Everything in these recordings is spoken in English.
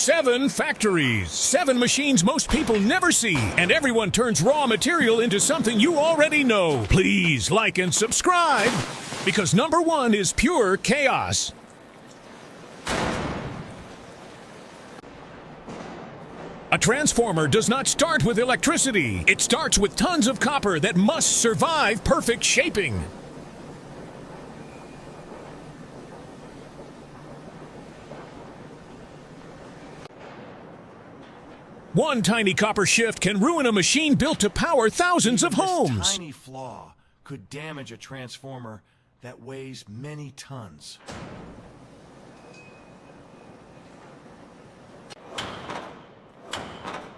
7 factories. 7 machines most people never see, and everyone turns raw material into something you already know. Please like and subscribe, because number 1 is pure chaos. A transformer does not start with electricity. It starts with tons of copper that must survive perfect shaping. One tiny copper shift can ruin a machine built to power thousands of homes. This tiny flaw could damage a transformer that weighs many tons.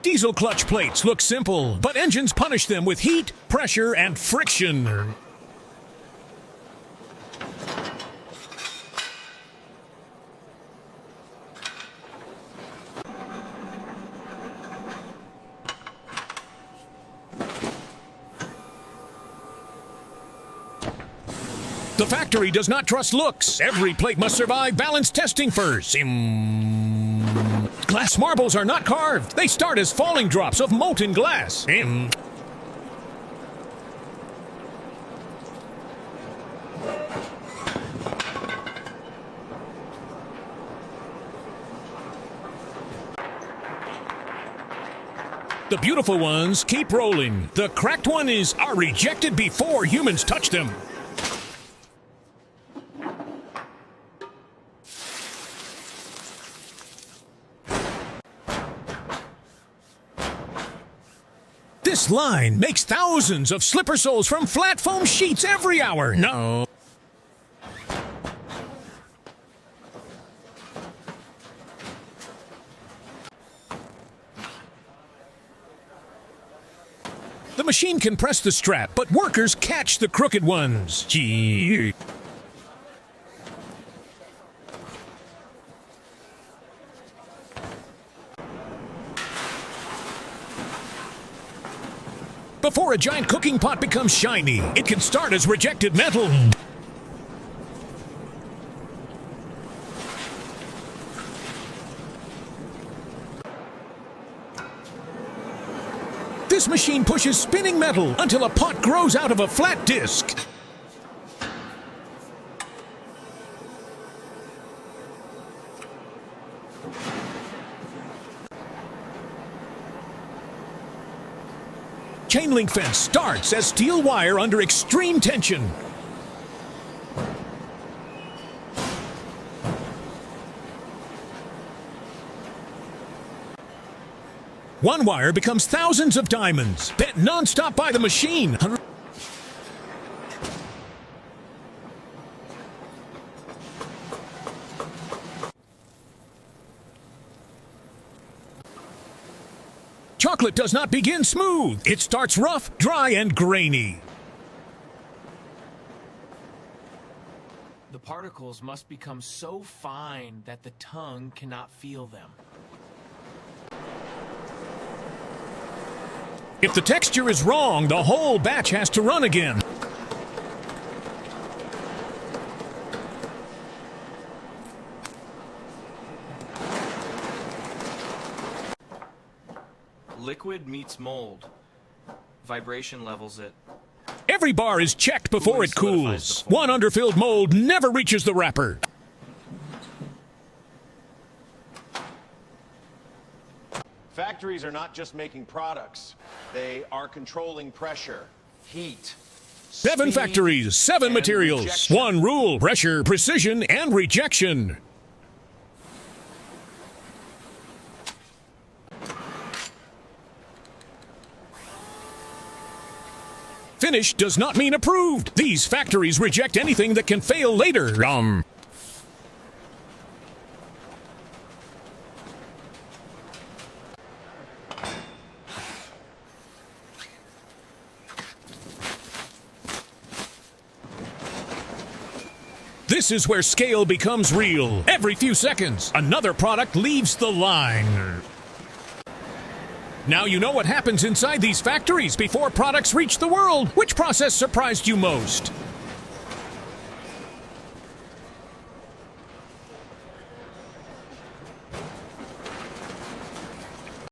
Diesel clutch plates look simple, but engines punish them with heat, pressure, and friction. The factory does not trust looks. Every plate must survive balance testing first. Glass marbles are not carved. They start as falling drops of molten glass. The beautiful ones keep rolling. The cracked ones are rejected before humans touch them. This line makes thousands of slipper soles from flat foam sheets every hour. No. The machine can press the strap, but workers catch the crooked ones. Gee. Before a giant cooking pot becomes shiny, it can start as rejected metal. This machine pushes spinning metal until a pot grows out of a flat disc. Chain link fence starts as steel wire under extreme tension. One wire becomes thousands of diamonds, bent non-stop by the machine. Chocolate does not begin smooth. It starts rough, dry, and grainy. The particles must become so fine that the tongue cannot feel them. If the texture is wrong, the whole batch has to run again. Liquid meets mold. Vibration levels it. Every bar is checked before it cools. One underfilled mold never reaches the wrapper. Factories are not just making products. They are controlling pressure, heat, 7 factories, 7 materials. rejection. 1 rule: pressure, precision, and rejection. Finished does not mean approved. These factories reject anything that can fail later. This is where scale becomes real. Every few seconds, another product leaves the line. Now you know what happens inside these factories before products reach the world. Which process surprised you most?